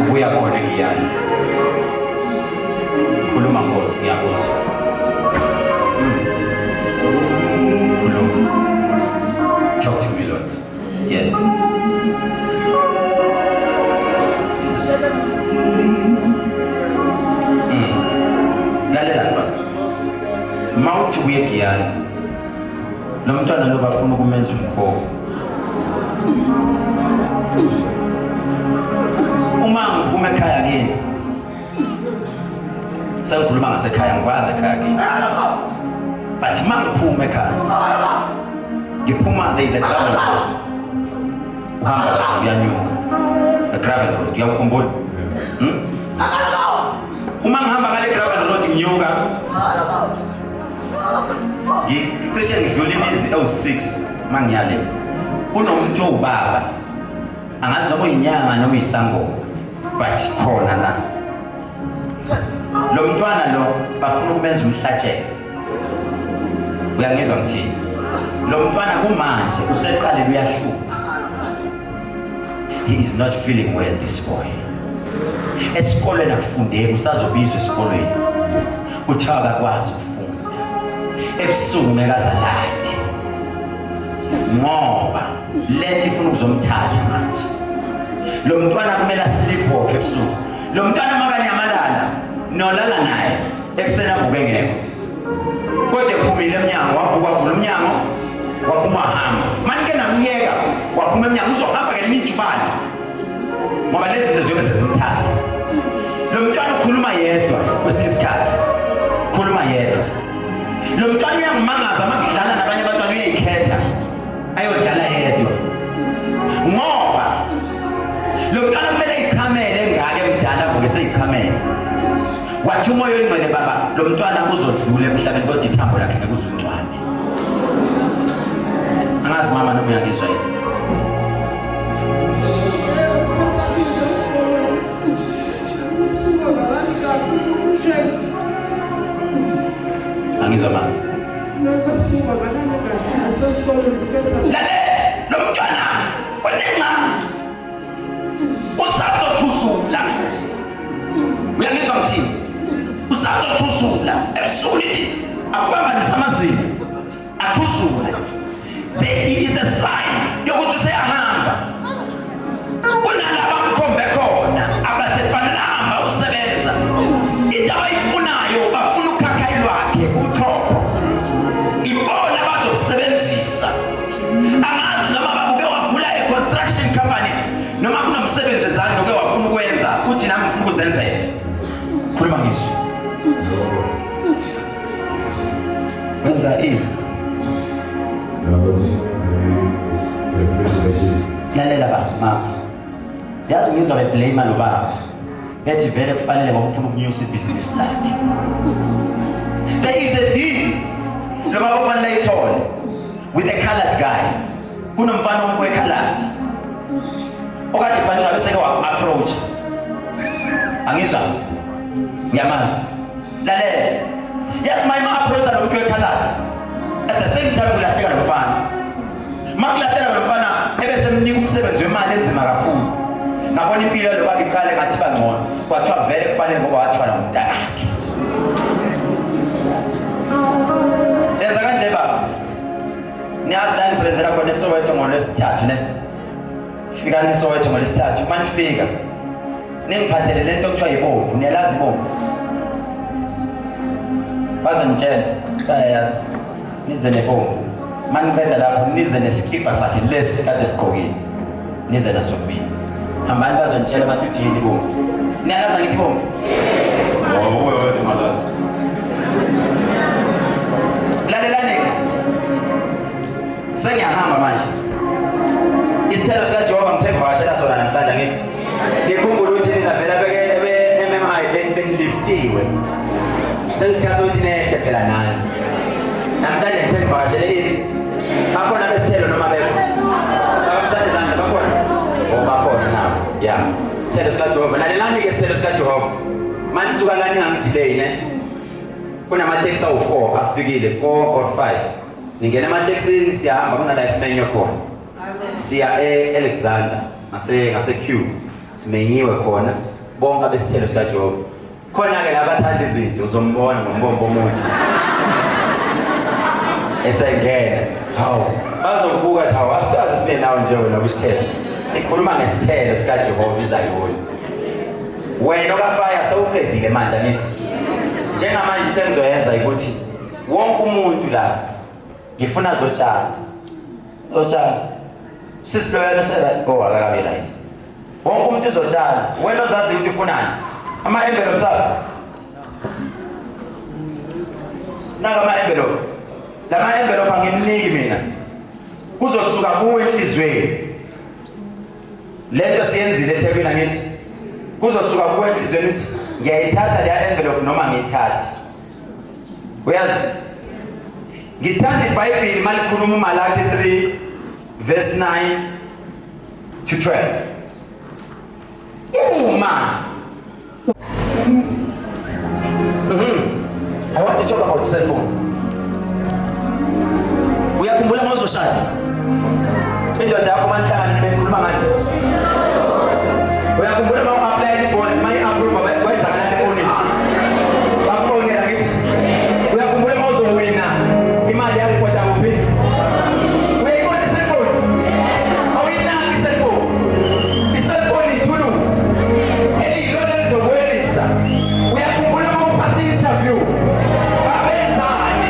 Ubuya khona Giyani. Khuluma Nkosi, ngiyakuzwa. Khuluma. Talk to me, Lord. Yes. Lalela baba. Mawuthi uye Giyani. Lo mntwana lo bafuna ukumenza umkhokho. uma ngiphuma ekhaya ngini sengikhuluma ngasekhaya ngikwazi ekhaya ngini but uma ngiphuma ekhaya ngiphuma there is a gravel road uhamba uyanyuka a gravel road uyakukhumbula uma ngihamba ngale gravel road nginyuka cishe ngidlula imizi ewu-6 uma ngiyale kunomuntu owubaba angazi noma uyinyanga noma uyisangoma but khona la lo mntwana lo bafuna ukumenza umhlatshelo uyangizwa ngithini lo mntwana kumanje useqalile uyahluka he is not feeling well this boy esikolweni akufundeki usazobizwa esikolweni kuthiwa akakwazi ukufunda ebusuku ngekazalane ngoba lento ifuna ukuzomthatha manje lo mntwana kumele sleepwalk ebusuku lo mntwana makanyamalala nolala naye ekuseni avuke ngekho kodwa ephumile emnyango wavuka vula umnyango waphuma hamba manje namyeka waphuma emnyango uzohamba ngeminjubane ngoba lezi zinto ziyobe sezimthatha lo mntwana ukhuluma yedwa kwesinye isikhathi ukhuluma yedwa lo mntwana uyangimangaza makudlala nabanye abantwana uyayikhetha ayodlala yedwa ngoba lo mntwana kumele ikhamele engake mdala ngoba seyikhamele wathi umoya oyingcwele baba lo mntwana uzodlula emhlabeni kodwa ithambo lakhe ngekuzumntwana angazi mama noma uyangizwa yini angizwa mama lale lo mntwana konenga usazokhuzula uyangizwa ngithini usazokhuzula ebusuku akubambanisa amazinyo akhuzule there is a sign yokuthi useyahamba kunalaba mkhombe khona abasefanelanga usebenza into abayifunayo bafuna ukhakhayi lwakhe umkhokho ibona bazosebenzisa angazi noma babuke wavula construction company noma kunomsebenzi wezandla oke wafuna ukwenza uthi nami ngifuna ukuzenzela khuluma ngizwi wenza ini lalela ba mama yazi ngizwa beblame lo baba bethi vele kufanele ngoba ufuna ukunyusa ibhizinisi lakhe there is a deal lo baba kufanele ayithole with a colored guy kunomfana omkwe-colored okade kufanele ngabe seke wa-approach angizwa ngiyamazi lalela yazi ma ima-approacha lo muntu we-colored at the same time kulahleka lo mfana makulahleka lo mfana ebesemnika umsebenzi wemali enzima kakhulu ngabona impilo lo baba iqale ngathi bangcono kwathiwa vele kufanele ngoba wathwala ngumntanakhe yenza kanje baba niyazi la ngisebenzela khona eSoweto ngolwesithathu ne fika neSoweto ngolwesithathu manifika ningiphathele lento okuthiwa yibomvu niyalazi ibomvu bazongitshela bayayazi nize nebomvu maniqeda lapho nize neskipa sakhe lesi kade sigqokile nize naso kubili hambani bazongitshela abantu ukuthi yini ibomvu niyalazi ngithi ibomvu wewe malazi lalelani sengiyahamba manje isithelo sikaJehova ngithemba washela sona namhlanje ngithi ngikhumbula ukuthi ningavela beke MMI beniliftiwe sengisikhathi ukuthi nehle phela nani namhlanje ngithemba washela yini bakhona besithelo noma beko babamsana izandla bakhona bakhona nabo ya isithelo sikaJehova lalelani-ke isithelo sikaJehova manje suka la ningangidelay ne kunamateksi awu-4 afikile 4 or 5 ningena emateksini siyahamba kunala esimenywe khona siya e-Alexander ngase-Q simenyiwe khona bonke abesithelo sikaJehova khona-ke nabathanda izinto uzombona ngombombo omunye esengena hawu bazokubuka thi hawu asikazi sibe nawo nje wena kwisithelo sikhuluma ngesithelo sikaJehova izayoni wena okafaya sewuqedile manje nithi njengamanje into engizoyenza ukuthi wonke umuntu la ngifuna zotshala sisiloyana sera akakabe right Wonke umuntu uzotshala. Wena ozazi ukuthi ufunani. Ama-envelopes apha. Naka ama-envelope. Lama-envelope anginiki mina. Kuzosuka kuwe enhlizweni. Lento siyenzile eThekwini ngithi. Kuzosuka kuwe enhlizweni ukuthi ngiyayithatha le envelope noma ngiyithathe. Uyazi? Ngithanda iBhayibheli malikhuluma uMalaki 3 verse 9 to 12. Man. I want to talk about cell phone. Uyakhumbula mawuzoshada? Indoda yakho manhlangana nibekhuluma ngani? Uyakhumbula mawu-apply ibona mayi-approve kwenza kanani efonini? Bakufonela ngithi. Uyakhumbula mawuzowina imali yakho kodwa kuphi? Uyayibona i-cellphone? Awuyinaki i-cellphone. I-cellphone ithuluzi eliyilona elizokwelisa. Uyakhumbula mawuphatha i-interview? Babenzani?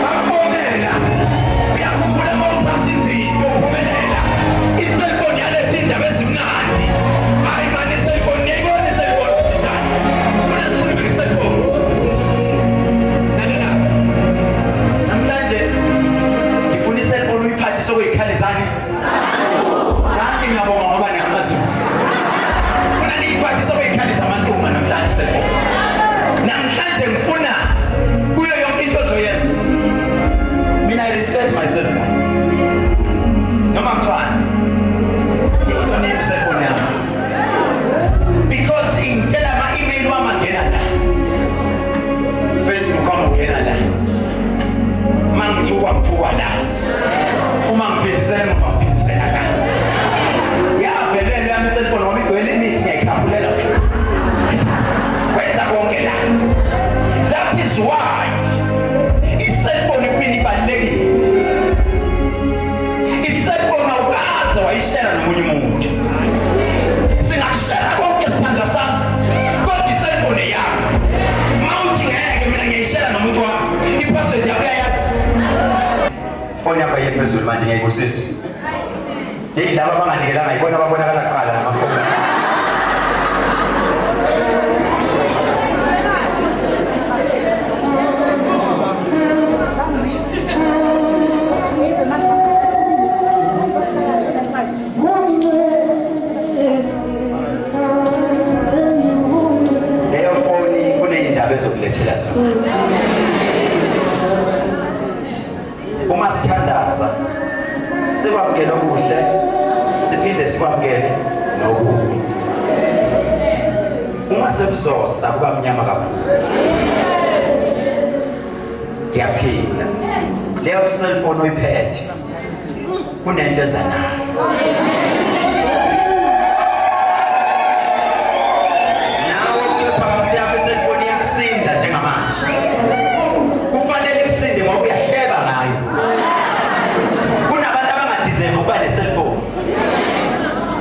Bakufonela. Uyakhumbula mawuphatha izinto uphumelela? I-cellphone yaletha indaba ezimnandi. Hayi mani i-cellphone ngiyayibona i-cellphone njani? Ufuna sikhulume nge-cellphone? Lalela. Namhlanje ngifuna i-cellphone uyiphathe sokuyikhalizani. Kanti ngiyabonga ngoba ningamaZulu. Ngifuna niyiphathe sokuyikhalisa amantombi namhlanje i-cellphone. Namhlanje ngifuna kuyo yonke into ozoyenza. Mina I respect my cellphone. Noma ngithwani. Ngiyonile i-cellphone yami. Because ingitshela ama-email wami angena la. Facebook wami ungena la. Uma ngithukwa la. Uma ngiphindisela emuva ngiphindisela la. Yavelele yami i-cellphone wami igcwele imithi ngiyayikhafulela. Kwenza konke la. That is why i-cellphone kumina ibalulekile. I-cellphone awukaze wayishare nomunye umuntu. Singakushare konke isandla sami. Kodwa i-cellphone yami. Mawuthi ngeke mina ngiyayishare nomuntu wami. I-password yakho uyayazi. Phone yakho yephezulu manje ngiyayibusisa. Hey laba abanganikelanga yibona ababonakala kuqala amafoni. Leyo phone kuneyindaba ezokulethela zona. Uma sithandaza sikwamukele okuhle siphinde sikwamukele nokubi. Uma sebuzosa kuba mnyama kakhulu. Ngiyaphinda. Leyo cellphone uyiphethe. Kunento ezanayo. Nawe ucupha yakho i-cellphone iyakusinda njengamanje. Kufanele kusinde ngoba uyahleba ngayo. Kunabantu abangadizenga ukuba ne-cellphone.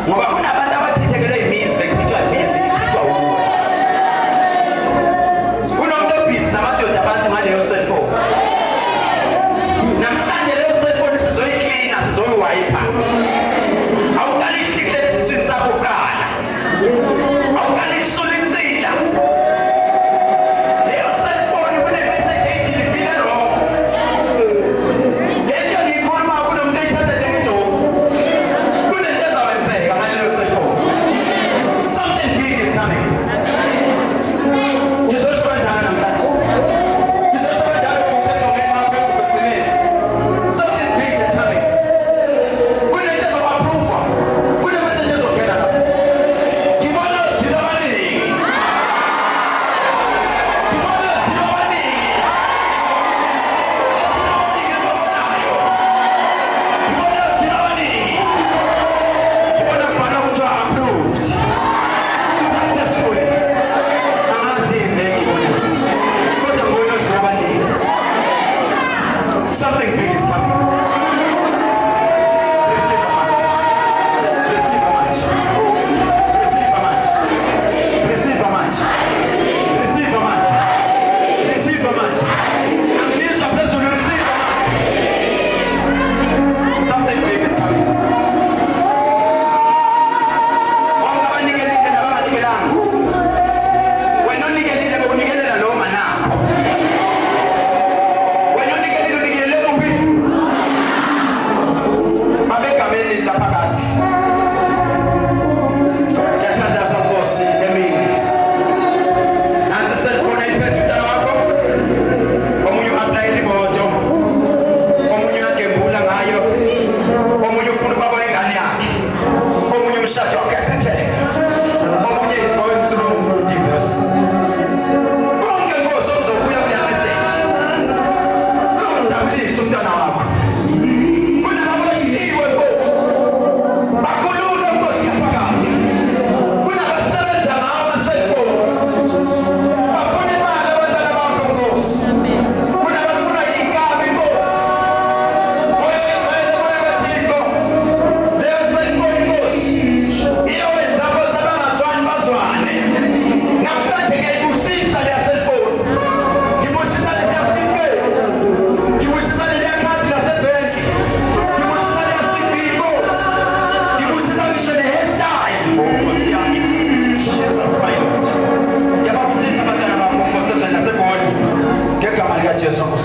Ngoba kunabantu abathithekelwe imizi bekhithwa imizi ikhithwa ukuwe. Kunomuntu obhizi namadoda abantu ngaleyo cellphone. Namhlanje leyo cellphone sizoyiklina sizoyiwayipha. Awuqali ihlihle esiswini sakho kuqala. Awuqali isula insila. Leyo cellphone kune-message eyidilivile wrong. Lento ngiyikhuluma kulo muntu eyithatha njengejoke. Kunento ezawenzeka ngaleyo cellphone. Something big is coming. Ngizosho kanjani namhlanje? Ngizosho kanjani ngokuphethwe ngeni wakho ekugcineni? Something big is coming. Kunento ezoba-approve-wa. Kune-message ezongena lapha. Ngibona ozilo abaningi. Ngibona ozilo abaningi. Ozilo abaningi engibabonayo. Ngibona ozilo abaningi. Ngibona kubhala kuthiwa approved. Successfully. Angazi ngibone ukuthi. Kodwa ngibona ozilo abaningi. Something big is coming. Receive a match. Receive a match. Receive a match. Receive a match. Receive a match. Amnisha phezulu, receive a match. Something big is coming.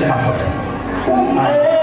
semaphapsi